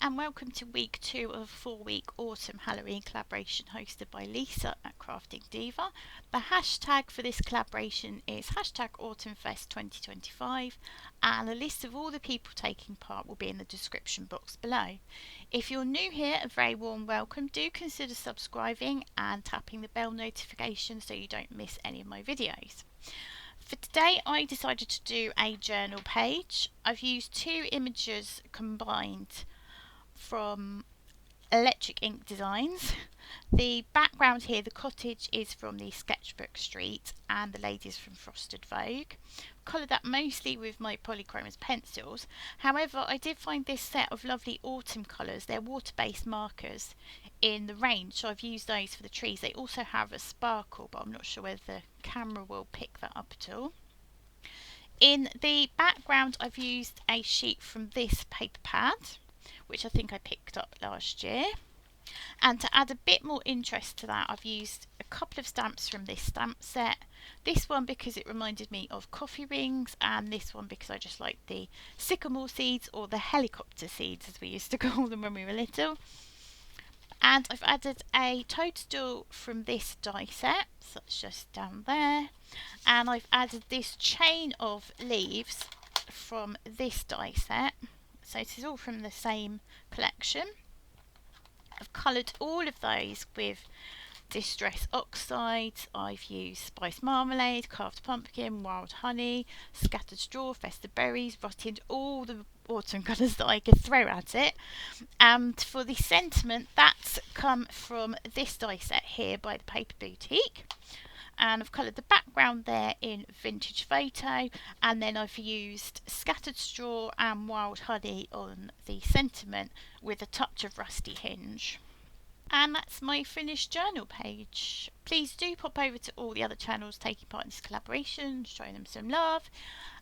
and welcome to week 2 of a 4-week autumn Halloween collaboration hosted by Lisa at Crafting Diva. The hashtag for this collaboration is hashtag autumnfest2025, and a list of all the people taking part will be in the description box below. If you're new here, a very warm welcome. Do consider subscribing and tapping the bell notification so you don't miss any of my videos. For today I decided to do a journal page. I've used 2 images combined from Electric Ink Designs. The background here, the cottage, is from the Sketchbook Street and the ladies from Frosted Vogue. Coloured that mostly with my polychromos pencils. However, I did find this set of lovely autumn colours. They're water-based markers in the range, so I've used those for the trees. They also have a sparkle, but I'm not sure whether the camera will pick that up at all. In the background I've used a sheet from this paper pad, which I think I picked up last year. And to add a bit more interest to that, I've used a couple of stamps from this stamp set. This one because it reminded me of coffee rings, and this one because I just like the sycamore seeds, or the helicopter seeds as we used to call them when we were little. And I've added a toadstool from this die set, so that's just down there. And I've added this chain of leaves from this die set. So this is all from the same collection. I've coloured all of those with Distress Oxides. I've used Spice Marmalade, Carved Pumpkin, Wild Honey, Scattered Straw, Festive Berries, rotted all the autumn colours that I could throw at it. And for the sentiment, that's come from this die set here by the Paper Boutique. And I've coloured the background there in Vintage Photo, and then I've used Scattered Straw and Wild Honey on the sentiment with a touch of Rusty Hinge. And that's my finished journal page. Please do pop over to all the other channels taking part in this collaboration, show them some love,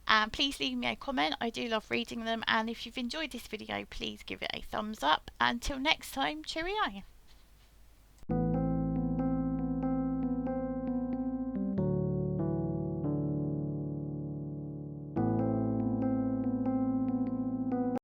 and please leave me a comment. I do love reading them, and if you've enjoyed this video, please give it a thumbs up. Until next time, cheerio.